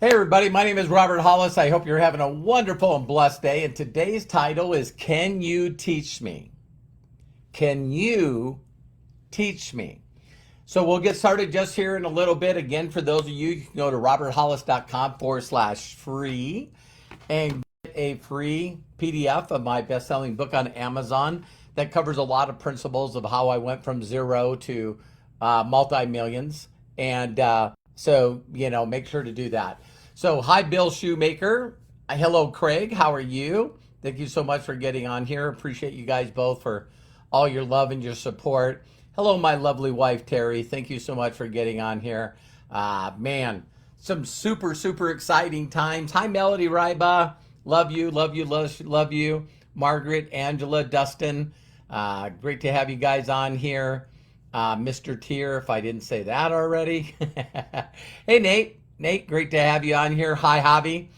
Hey everybody, my name is Robert Hollis. I hope you're having a wonderful and blessed day. And today's title is Can You Teach Me? Can you teach me? So we'll get started just here in a little bit. Again, for those of you, you can go to roberthollis.com/free and get a free PDF of my best-selling book on Amazon that covers a lot of principles of how I went from zero to multi-millions. And make sure to do that. So, hi, Bill Shoemaker. Hello, Craig. How are you? Thank you so much for getting on here. Appreciate you guys both for all your love and your support. Hello, my lovely wife, Terry. Thank you so much for getting on here. Man, some super, super exciting times. Hi, Melody Ryba. Love you, love you, love you. Margaret, Angela, Dustin. Great to have you guys on here. Mr. Tier, if I didn't say that already. Hey, Nate. Nate, great to have you on here. Hi, Javi.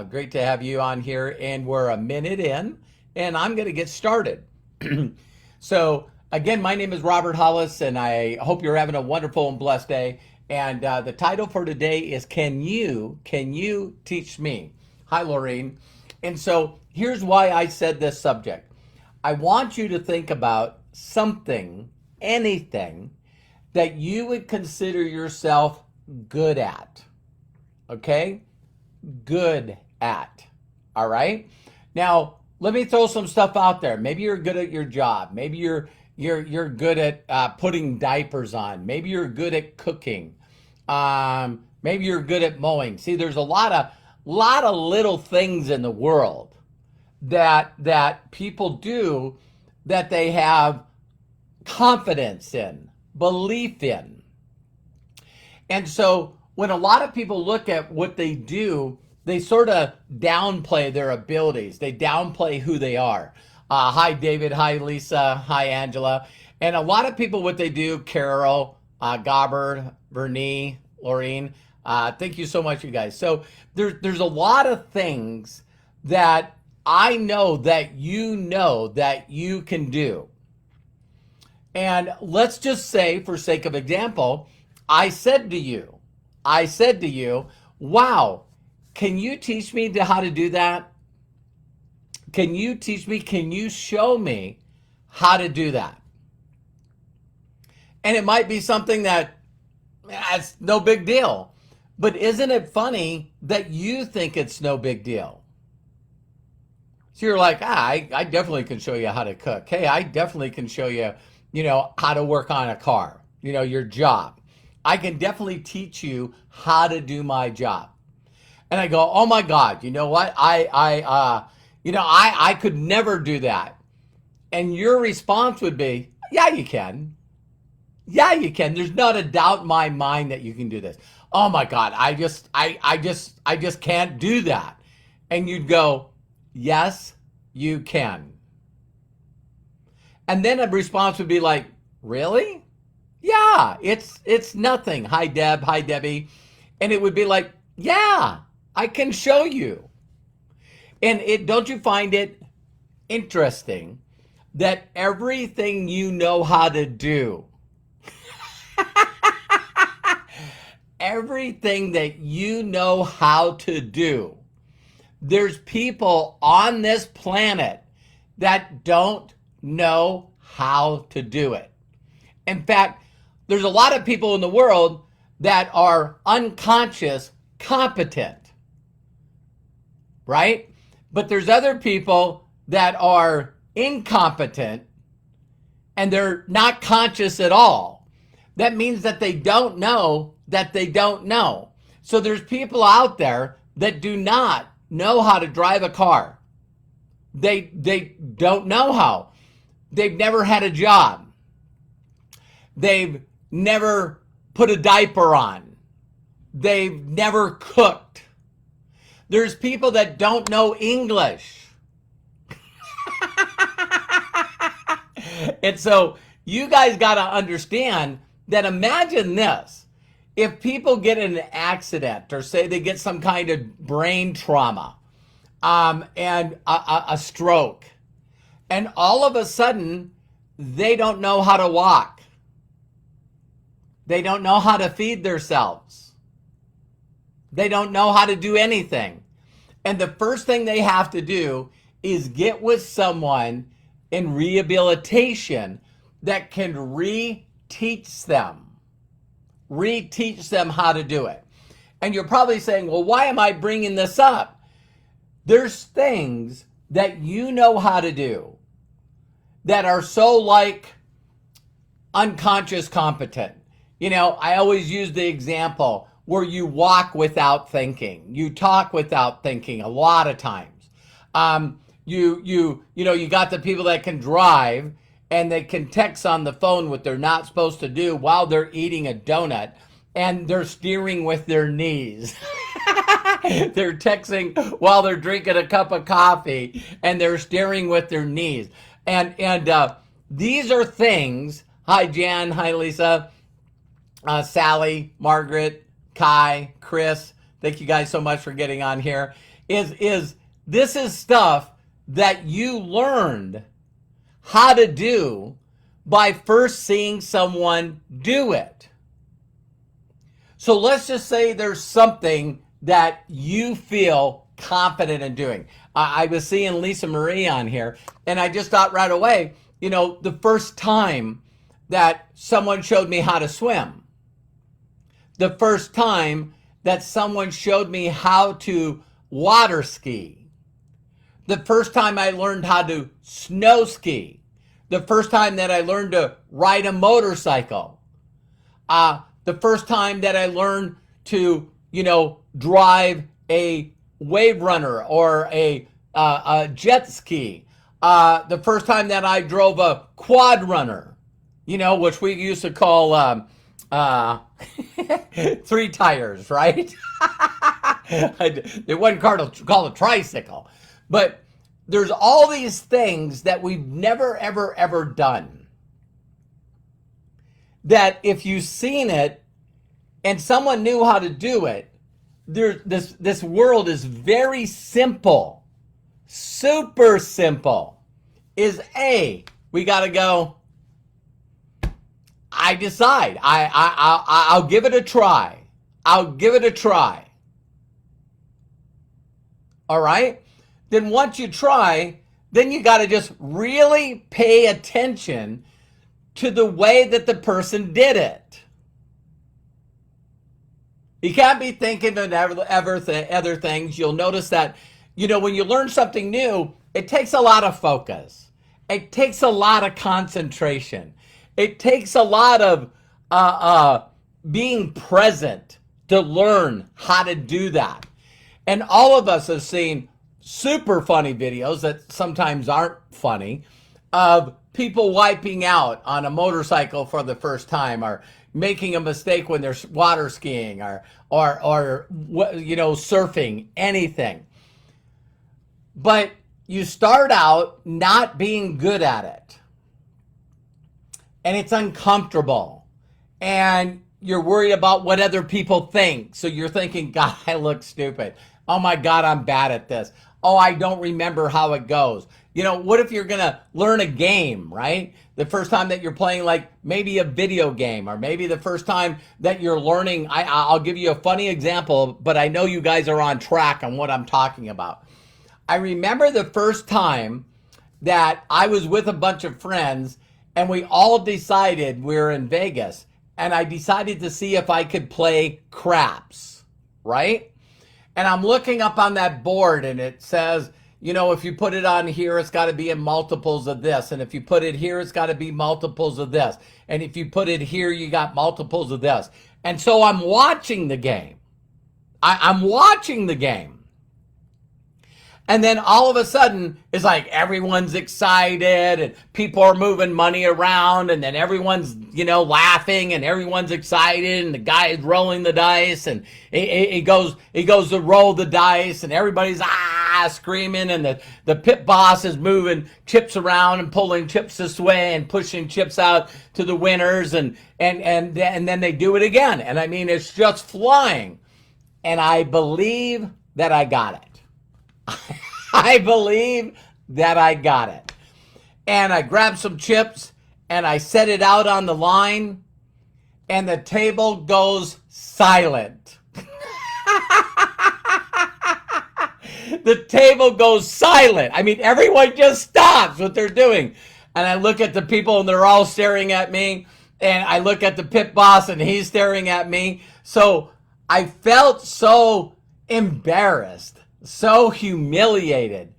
Great to have you on here. And we're a minute in, and I'm going to get started. So, again, my name is Robert Hollis, and I hope you're having a wonderful and blessed day. And the title for today is Can You Teach Me? Hi, Lorraine. And so here's why I said this subject. I want you to think about something, anything, that you would consider yourself good at. Okay? Good at. All right? Now, let me throw some stuff out there. Maybe you're good at your job. Maybe you're good at putting diapers on. Maybe you're good at cooking. Maybe you're good at mowing. See, there's a lot of little things in the world that people do that they have confidence in, belief in. And so when a lot of people look at what they do, they sort of downplay their abilities. They downplay who they are. Hi, David. Hi, Lisa. Hi, Angela. And a lot of people, what they do, Carol, Gabbard, Vernie, Laureen, thank you so much, you guys. So there's a lot of things that I know that you can do. And let's just say, for sake of example, I said to you, wow, can you teach me how to do that? Can you teach me? Can you show me how to do that? And it might be something that's no big deal. But isn't it funny that you think it's no big deal? So you're like, I definitely can show you how to cook. Hey, I definitely can show you, how to work on a car, your job. I can definitely teach you how to do my job. And I go, oh my God, you know what? I could never do that. And your response would be, yeah, you can. Yeah, you can. There's not a doubt in my mind that you can do this. Oh my God, I just can't do that. And you'd go, yes, you can. And then a response would be like, really? Yeah, it's nothing. Hi, Deb. Hi, Debbie. And it would be like, yeah, I can show you. And don't you find it interesting that everything you know how to do, everything that you know how to do, there's people on this planet that don't know how to do it. In fact, there's a lot of people in the world that are unconscious competent, right? But there's other people that are incompetent and they're not conscious at all. That means that they don't know that they don't know. So there's people out there that do not know how to drive a car. They don't know how. They've never had a job. They've never put a diaper on. They've never cooked. There's people that don't know English. And so you guys got to understand that, imagine this. If people get in an accident or say they get some kind of brain trauma and a stroke, and all of a sudden they don't know how to walk. They don't know how to feed themselves. They don't know how to do anything. And the first thing they have to do is get with someone in rehabilitation that can reteach them how to do it. And you're probably saying, well, why am I bringing this up? There's things that you know how to do that are so like unconscious competent. You know, I always use the example where you walk without thinking. You talk without thinking a lot of times. You got the people that can drive and they can text on the phone what they're not supposed to do while they're eating a donut, and they're steering with their knees. They're texting while they're drinking a cup of coffee, and they're steering with their knees. And these are things. Hi, Jan. Hi, Lisa. Sally, Margaret, Kai, Chris. Thank you guys so much for getting on here. This is stuff that you learned how to do by first seeing someone do it. So let's just say there's something that you feel confident in doing. I was seeing Lisa Marie on here, and I just thought right away, the first time that someone showed me how to swim, the first time that someone showed me how to water ski, the first time I learned how to snow ski, the first time that I learned to ride a motorcycle, the first time that I learned to, drive a wave runner or a jet ski, the first time that I drove a quad runner, which we used to call 3 tires, right? It wasn't called a tricycle. But there's all these things that we've never, ever, ever done. That if you've seen it and someone knew how to do it, this world is very simple, super simple. We got to go, I decide. I'll give it a try. I'll give it a try. All right? Then once you try, then you got to just really pay attention to the way that the person did it. You can't be thinking of other things. You'll notice that, when you learn something new, it takes a lot of focus. It takes a lot of concentration. It takes a lot of being present to learn how to do that. And all of us have seen super funny videos that sometimes aren't funny of people wiping out on a motorcycle for the first time, or making a mistake when they're water skiing, or surfing, anything. But you start out not being good at it, and it's uncomfortable, and you're worried about what other people think. So you're thinking, God, I look stupid. Oh my God, I'm bad at this. Oh, I don't remember how it goes. What if you're going to learn a game, right? The first time that you're playing, like maybe a video game, or maybe the first time that you're learning. I'll give you a funny example, but I know you guys are on track on what I'm talking about. I remember the first time that I was with a bunch of friends, and we all decided, we were in Vegas, and I decided to see if I could play craps, right? And I'm looking up on that board, and it says, if you put it on here, it's got to be in multiples of this. And if you put it here, it's got to be multiples of this. And if you put it here, you got multiples of this. And so I'm watching the game. I'm watching the game. And then all of a sudden, it's like everyone's excited, and people are moving money around, and then everyone's, laughing, and everyone's excited, and the guy is rolling the dice, and he goes to roll the dice, and everybody's screaming, and the pit boss is moving chips around and pulling chips this way and pushing chips out to the winners, and then they do it again. And I mean, it's just flying. And I believe that I got it. I believe that I got it. And I grabbed some chips and I set it out on the line, and the table goes silent. The table goes silent. I mean, everyone just stops what they're doing. And I look at the people and they're all staring at me. And I look at the pit boss and he's staring at me. So I felt so embarrassed, so humiliated,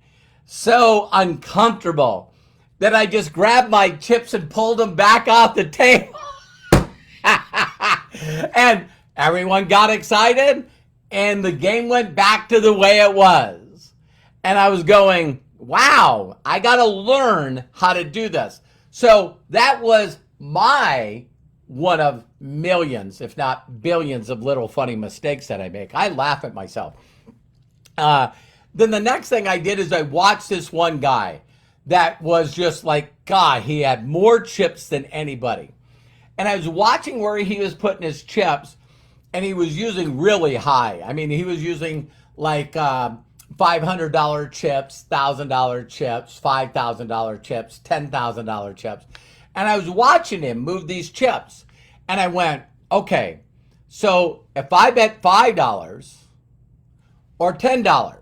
so uncomfortable that I just grabbed my chips and pulled them back off the table. And everyone got excited and the game went back to the way it was. And I was going, wow, I got to learn how to do this. So that was my one of millions, if not billions, of little funny mistakes that I make. I laugh at myself. Then the next thing I did is I watched this one guy that was just like, God, he had more chips than anybody. And I was watching where he was putting his chips, and he was using really high. I mean, he was using like $500 chips, $1,000 chips, $5,000 chips, $10,000 chips. And I was watching him move these chips. And I went, okay, so if I bet $5 or $10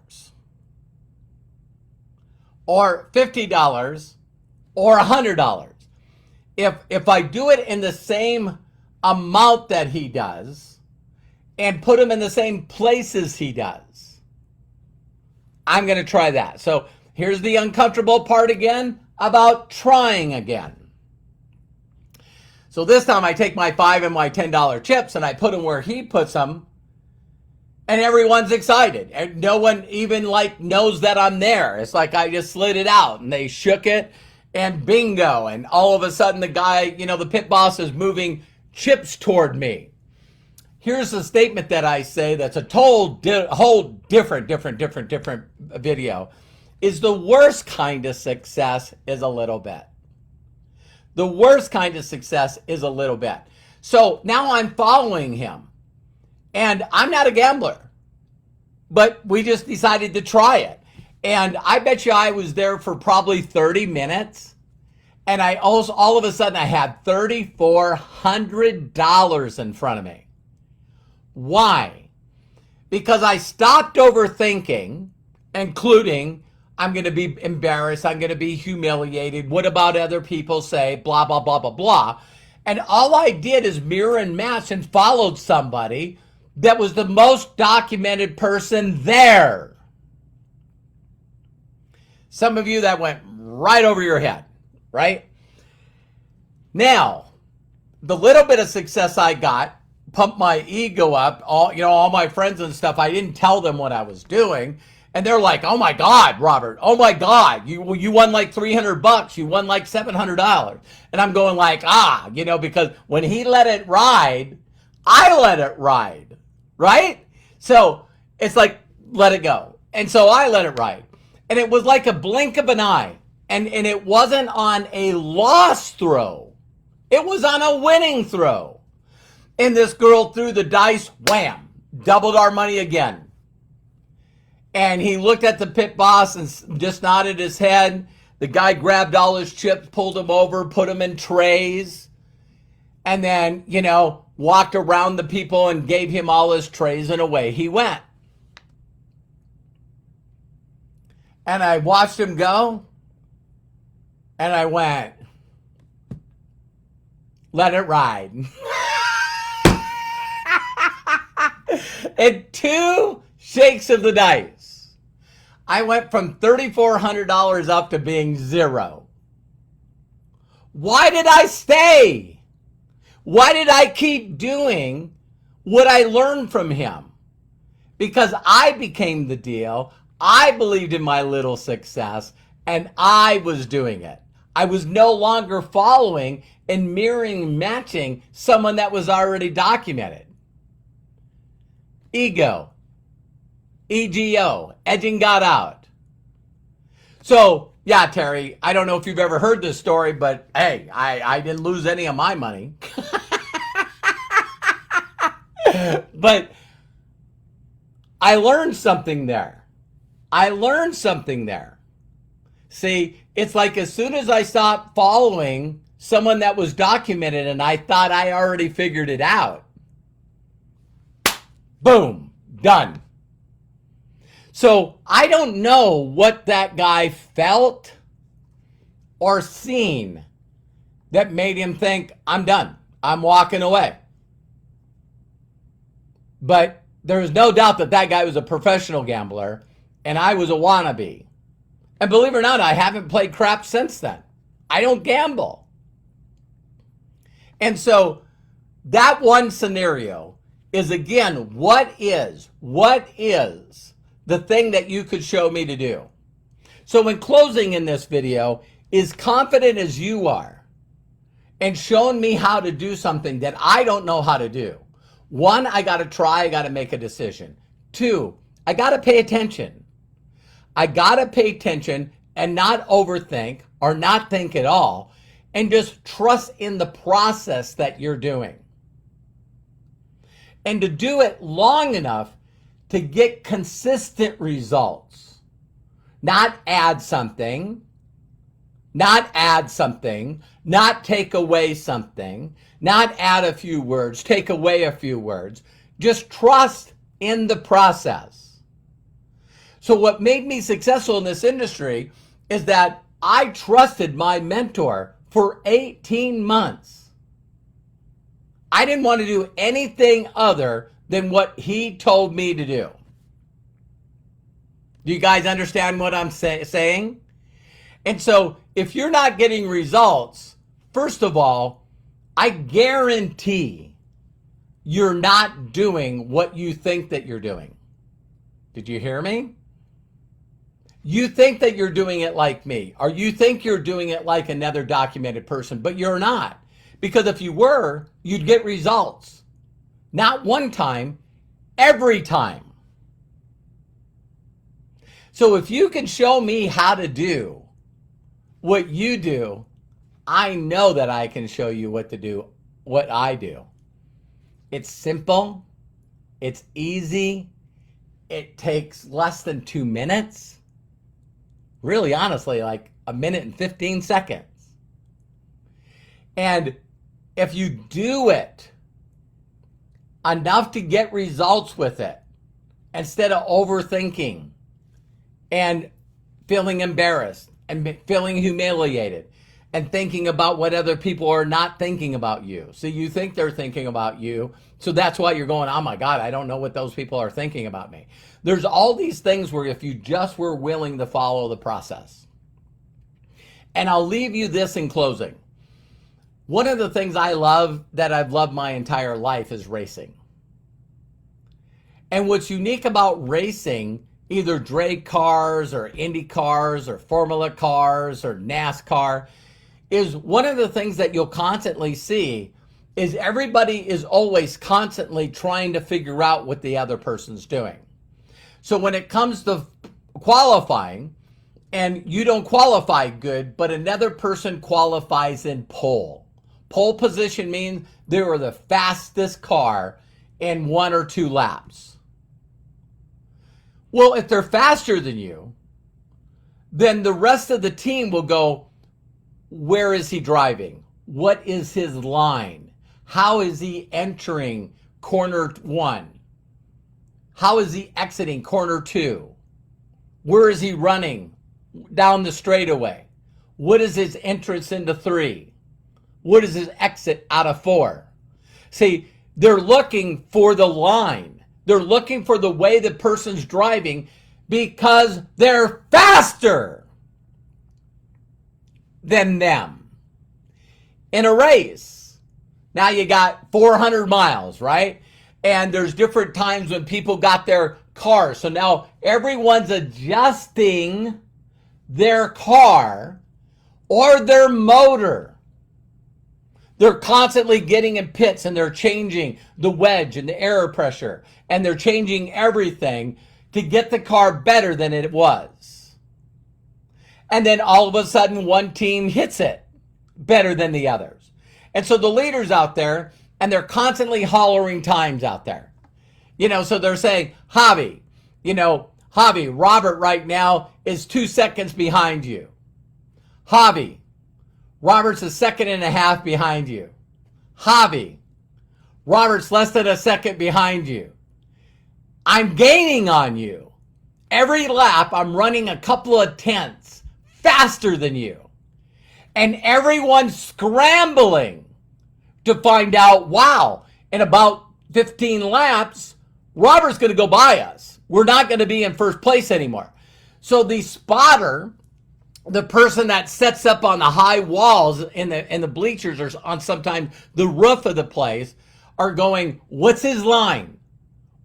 or $50 or $100, if I do it in the same amount that he does and put him in the same places he does, I'm going to try that. So here's the uncomfortable part again about trying again. So this time I take my $5 and my $10 chips and I put them where he puts them, and everyone's excited. And no one even like knows that I'm there. It's like I just slid it out and they shook it and bingo. And all of a sudden the guy, the pit boss is moving chips toward me. Here's a statement that I say that's a whole different video. Is the worst kind of success is a little bit. The worst kind of success is a little bit. So now I'm following him. And I'm not a gambler. But we just decided to try it. And I bet you I was there for probably 30 minutes. And I also, all of a sudden, I had $3,400 in front of me. Why? Because I stopped overthinking, including, I'm going to be embarrassed, I'm going to be humiliated, what about other people say, blah, blah, blah, blah, blah. And all I did is mirror and match and followed somebody that was the most documented person there. Some of you that went right over your head, right? Now, the little bit of success I got pumped my ego up. All my friends and stuff, I didn't tell them what I was doing. And they're like, oh my God, Robert, oh my God, you won like $300, you won like $700. And I'm going like, because when he let it ride, I let it ride, right? So it's like, let it go. And so I let it ride. And it was like a blink of an eye. And it wasn't on a loss throw. It was on a winning throw. And this girl threw the dice, wham, doubled our money again. And he looked at the pit boss and just nodded his head. The guy grabbed all his chips, pulled them over, put them in trays, and then, walked around the people and gave him all his trays, and away he went. And I watched him go, and I went, let it ride. And 2 shakes of the dice, I went from $3,400 up to being zero. Why did I stay? Why did I keep doing what I learned from him? Because I became the deal. I believed in my little success, and I was doing it. I was no longer following and mirroring, matching someone that was already documented. Ego. EGO. Edging got out. So, yeah, Terry, I don't know if you've ever heard this story, but hey, I didn't lose any of my money. But I learned something there. See, it's like as soon as I stopped following someone that was documented and I thought I already figured it out, boom, done. So I don't know what that guy felt or seen that made him think, I'm done. I'm walking away. But there's no doubt that that guy was a professional gambler and I was a wannabe. And believe it or not, I haven't played crap since then. I don't gamble. And so that one scenario is, again, what is the thing that you could show me to do? So in closing in this video, as confident as you are and showing me how to do something that I don't know how to do. One, I got to try, I got to make a decision. Two, I got to pay attention. I got to pay attention and not overthink or not think at all and just trust in the process that you're doing. And to do it long enough to get consistent results. Not add something, not take away something, not add a few words, take away a few words. Just trust in the process. So what made me successful in this industry is that I trusted my mentor for 18 months. I didn't want to do anything other than what he told me to do. Do you guys understand what I'm saying? And so if you're not getting results, first of all, I guarantee you're not doing what you think that you're doing. Did you hear me? You think that you're doing it like me, or you think you're doing it like another documented person, but you're not. Because if you were, you'd get results. Not one time, every time. So if you can show me how to do what you do, I know that I can show you what to do, what I do. It's simple. It's easy. It takes less than 2 minutes. Really, honestly, like a minute and 15 seconds. And if you do it enough to get results with it, instead of overthinking and feeling embarrassed and feeling humiliated and thinking about what other people are not thinking about you. So you think they're thinking about you. So that's why you're going, oh my God, I don't know what those people are thinking about me. There's all these things where if you just were willing to follow the process. And I'll leave you this in closing. One of the things I love that I've loved my entire life is racing. And what's unique about racing, either drag cars or Indy cars or Formula cars or NASCAR, is one of the things that you'll constantly see is everybody is always constantly trying to figure out what the other person's doing. So when it comes to qualifying, and you don't qualify good, but another person qualifies in pole. Pole position means they were the fastest car in 1 or 2 laps. Well, if they're faster than you, then the rest of the team will go, where is he driving? What is his line? How is he entering corner 1? How is he exiting corner 2? Where is he running down the straightaway? What is his entrance into 3? What is his exit out of 4? See, they're looking for the line. They're looking for the way the person's driving because they're faster than them. In a race, now you got 400 miles, right? And there's different times when people got their cars. So now everyone's adjusting their car or their motor. They're constantly getting in pits and they're changing the wedge and the air pressure and they're changing everything to get the car better than it was. And then all of a sudden one team hits it better than the others. And so the leaders out there, and they're constantly hollering times out there. So they're saying, Javi, Robert right now is 2 seconds behind you. Javi, Robert's 1.5 seconds behind you. Javi, Robert's less than 1 second behind you. I'm gaining on you. Every lap, I'm running a couple of tenths faster than you. And everyone's scrambling to find out, wow, in about 15 laps, Robert's going to go by us. We're not going to be in first place anymore. So the spotter, the person that sets up on the high walls in the bleachers or on sometimes the roof of the place, are going, what's his line?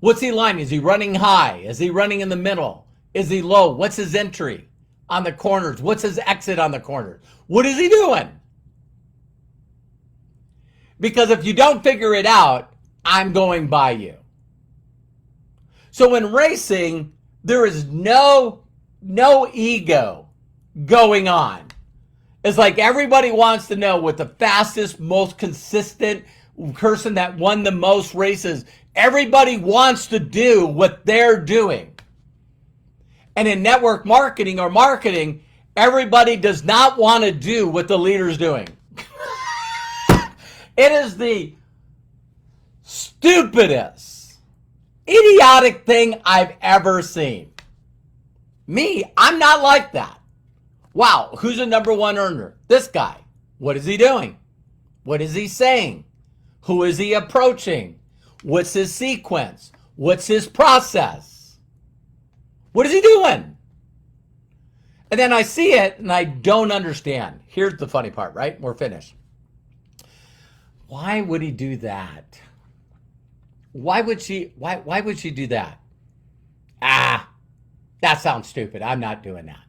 What's he line? Is he running high? Is he running in the middle? Is he low? What's his entry on the corners? What's his exit on the corners? What is he doing? Because if you don't figure it out, I'm going by you. So in racing, there is no ego going on. It's like everybody wants to know what the fastest, most consistent person that won the most races. Everybody wants to do what they're doing. And in network marketing or marketing, everybody does not want to do what the leader's doing. It is the stupidest, idiotic thing I've ever seen. Me, I'm not like that. Wow, who's the number one earner? This guy. What is he doing? What is he saying? Who is he approaching? What's his sequence? What's his process? What is he doing? And then I see it and I don't understand. Here's the funny part, right? We're finished. Why would he do that? Why would she do that? That sounds stupid. I'm not doing that.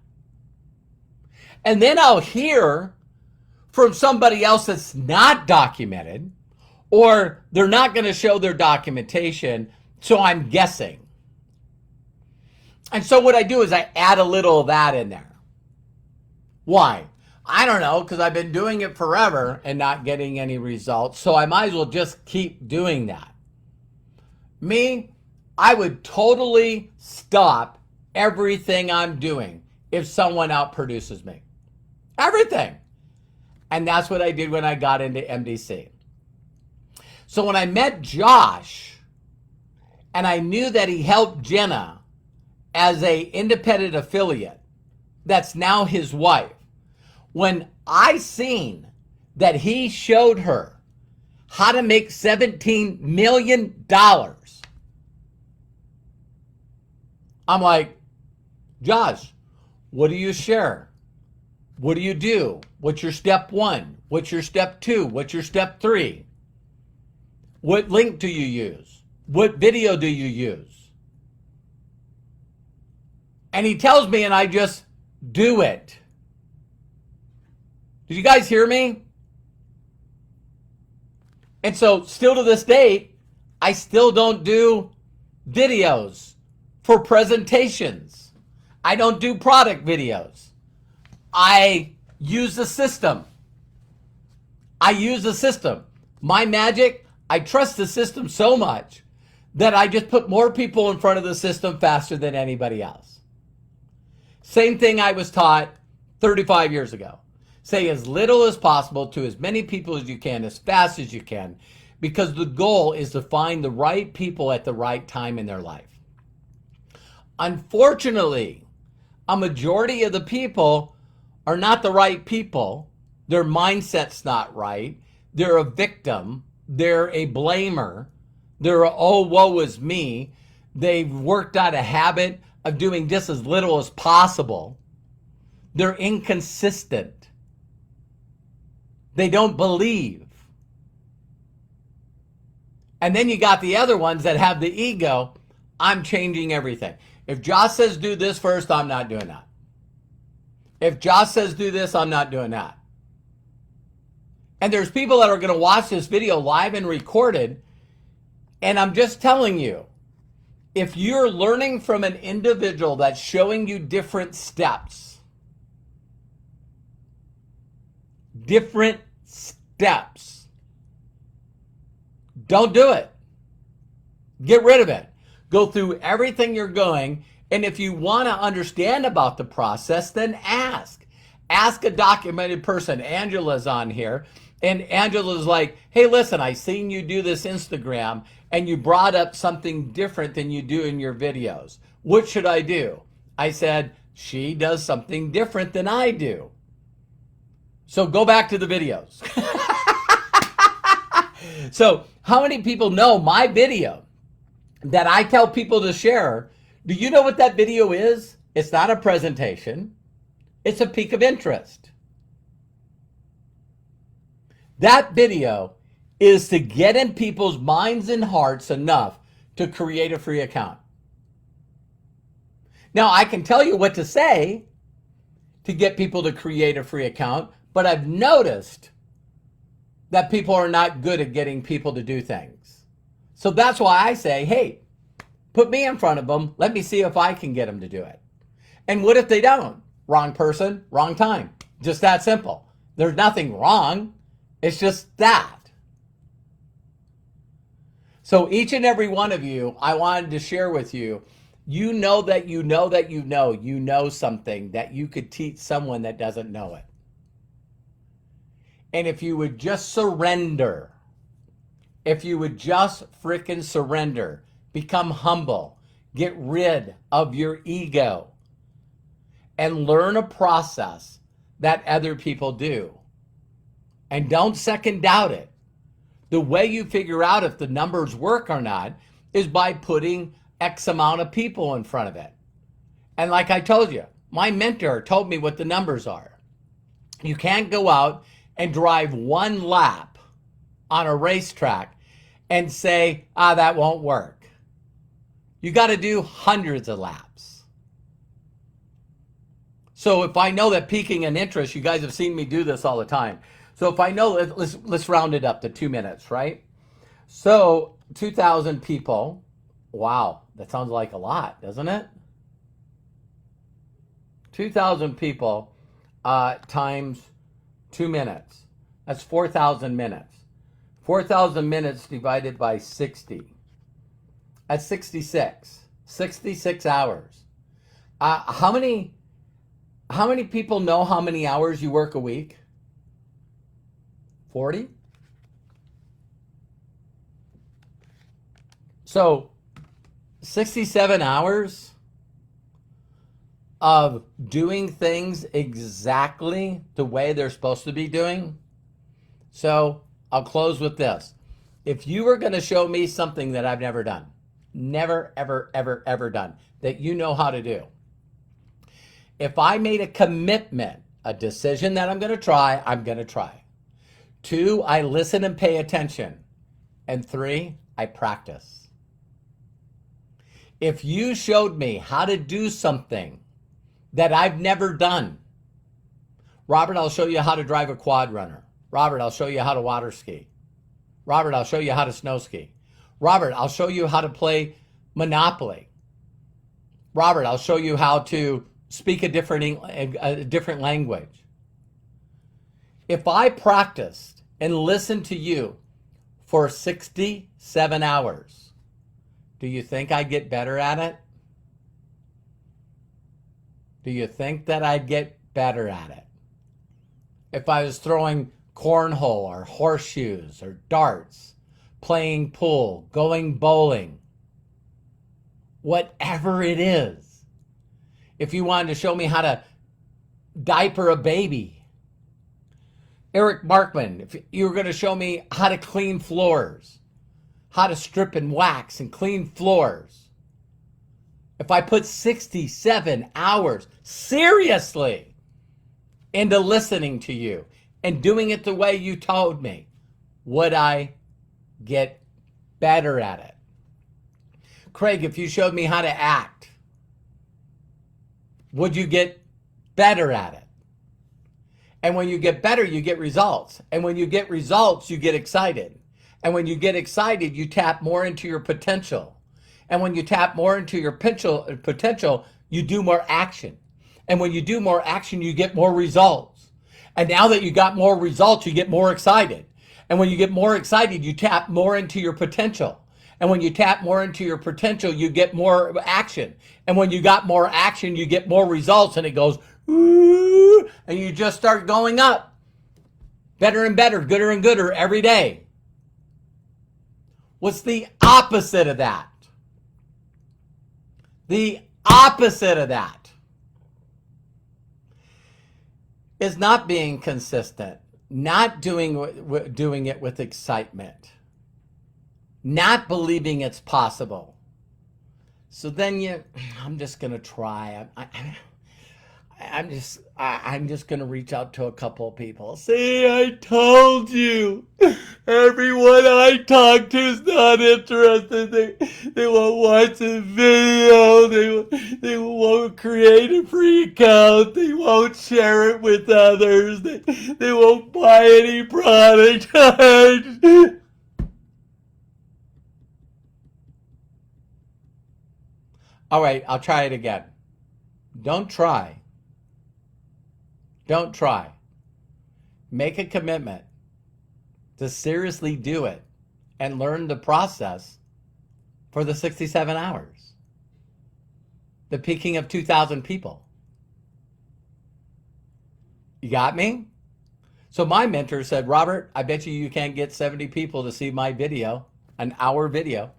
And then I'll hear from somebody else that's not documented, or they're not going to show their documentation, so I'm guessing. And so what I do is I add a little of that in there. Why? I don't know, because I've been doing it forever and not getting any results, so I might as well just keep doing that. Me, I would totally stop everything I'm doing if someone outproduces me. Everything. And that's what I did when I got into MDC. So when I met Josh, and I knew that he helped Jenna as a independent affiliate, that's now his wife. When I seen that he showed her how to make $17 million, I'm like, Josh, what do you share? What do you do? What's your step 1? What's your step 2? What's your step 3? What link do you use? What video do you use? And he tells me and I just do it. Did you guys hear me? And so still to this date, I still don't do videos for presentations. I don't do product videos. I use the system. My magic, I trust the system so much that I just put more people in front of the system faster than anybody else. Same thing I was taught 35 years ago. Say as little as possible to as many people as you can, as fast as you can, because the goal is to find the right people at the right time in their life. Unfortunately, a majority of the people are not the right people. Their mindset's not right. They're a victim. They're a blamer. They're a, oh, woe is me. They've worked out a habit of doing just as little as possible. They're inconsistent. They don't believe. And then you got the other ones that have the ego. I'm changing everything. If Josh says do this first, I'm not doing that. If Josh says do this, I'm not doing that. And there's people that are going to watch this video live and recorded. And I'm just telling you, if you're learning from an individual that's showing you different steps, don't do it. Get rid of it. Go through everything you're going. And if you want to understand about the process, then ask. Ask a documented person. Angela's on here. And Angela's like, hey, listen, I seen you do this Instagram and you brought up something different than you do in your videos. What should I do? I said, she does something different than I do. So go back to the videos. So how many people know my video that I tell people to share? Do you know what that video is? It's not a presentation. It's a peak of interest. That video is to get in people's minds and hearts enough to create a free account. Now, I can tell you what to say to get people to create a free account, but I've noticed that people are not good at getting people to do things. So that's why I say, hey, put me in front of them. Let me see if I can get them to do it. And what if they don't? Wrong person, wrong time. Just that simple. There's nothing wrong. It's just that. So each and every one of you, I wanted to share with you, you know something that you could teach someone that doesn't know it. And if you would just surrender, if you would just frickin' surrender, become humble, get rid of your ego, and learn a process that other people do. And don't second doubt it. The way you figure out if the numbers work or not is by putting X amount of people in front of it. And like I told you, my mentor told me what the numbers are. You can't go out and drive one lap on a racetrack and say, that won't work. You got to do hundreds of laps. So if I know that peaking in interest, you guys have seen me do this all the time. So if I know, let's round it up to 2 minutes, right? So 2,000 people. Wow, that sounds like a lot, doesn't it? 2,000 people times 2 minutes. That's 4,000 minutes. 4,000 minutes divided by 60. That's 66. 66 hours. How many people know how many hours you work a week? 40? So 67 hours of doing things exactly the way they're supposed to be doing. So I'll close with this. If you were going to show me something that I've never done, never, ever, ever, ever done, that you know how to do, if I made a commitment, a decision that I'm going to try, I'm going to try. 2, I listen and pay attention. And 3, I practice. If you showed me how to do something that I've never done, Robert, I'll show you how to drive a quad runner. Robert, I'll show you how to water ski. Robert, I'll show you how to snow ski. Robert, I'll show you how to play Monopoly. Robert, I'll show you how to speak a different language. If I practiced and listened to you for 67 hours, do you think I'd get better at it? Do you think that I'd get better at it? If I was throwing cornhole or horseshoes or darts, playing pool, going bowling, whatever it is. If you wanted to show me how to diaper a baby, Eric Markman, if you were going to show me how to clean floors, how to strip and wax and clean floors, if I put 67 hours seriously into listening to you and doing it the way you told me, would I get better at it? Craig, if you showed me how to act, would you get better at it? And when you get better, you get results. And when you get results, you get excited. And when you get excited, you tap more into your potential. And when you tap more into your potential, you do more action. And when you do more action, you get more results. And now that you got more results, you get more excited. And when you get more excited, you tap more into your potential. And when you tap more into your potential, you get more action. And when you got more action, you get more results. And it goes, ooh, and you just start going up. Better and better, gooder and gooder every day. What's the opposite of that? The opposite of that is not being consistent, not doing it with excitement, not believing it's possible. So then I'm just gonna try. I'm just gonna reach out to a couple of people. See, I told you. Everyone I talk to is not interested. They won't watch the video. They won't create a free account. They won't share it with others. They won't buy any product. All right, I'll try it again. Don't try. Don't try. Make a commitment to seriously do it and learn the process for the 67 hours. The peaking of 2,000 people. You got me? So my mentor said, Robert, I bet you can't get 70 people to see my video, an hour video.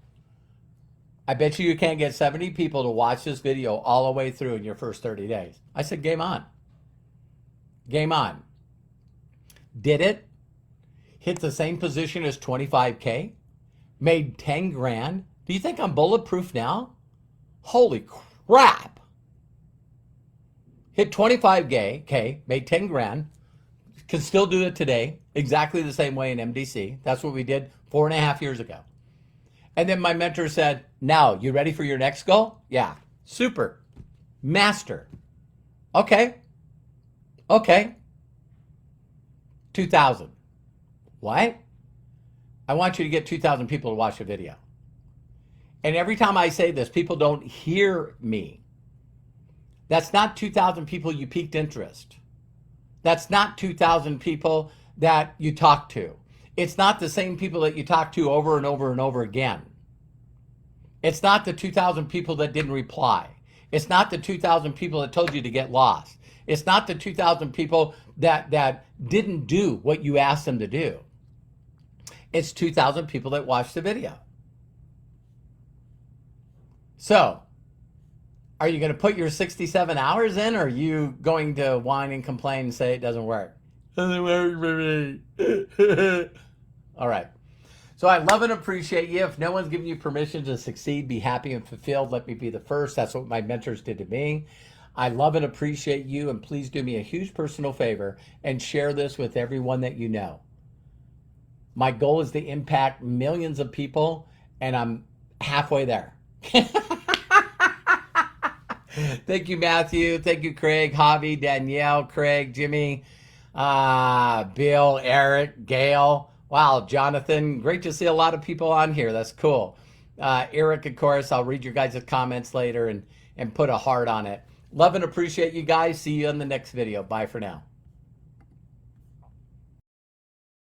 I bet you can't get 70 people to watch this video all the way through in your first 30 days. I said, game on. Game on. Did it. Hit the same position as 25K. Made 10 grand. Do you think I'm bulletproof now? Holy crap. Hit 25K, made 10 grand. Can still do it today. Exactly the same way in MDC. That's what we did 4.5 years ago. And then my mentor said, now, you ready for your next goal? Yeah. Super. Master. Okay. 2,000. What? I want you to get 2,000 people to watch a video. And every time I say this, people don't hear me. That's not 2,000 people you piqued interest. That's not 2,000 people that you talk to. It's not the same people that you talk to over and over and over again. It's not the 2,000 people that didn't reply. It's not the 2,000 people that told you to get lost. It's not the 2,000 people that didn't do what you asked them to do. It's 2,000 people that watched the video. So, are you going to put your 67 hours in, or are you going to whine and complain and say it doesn't work? Doesn't work for me. All right. So I love and appreciate you. If no one's giving you permission to succeed, be happy and fulfilled, let me be the first. That's what my mentors did to me. I love and appreciate you, and please do me a huge personal favor and share this with everyone that you know. My goal is to impact millions of people, and I'm halfway there. Thank you, Matthew. Thank you, Craig, Javi, Danielle, Craig, Jimmy, Bill, Eric, Gail. Wow, Jonathan. Great to see a lot of people on here. That's cool. Eric, of course, I'll read your guys' comments later and put a heart on it. Love and appreciate you guys. See you in the next video. Bye for now.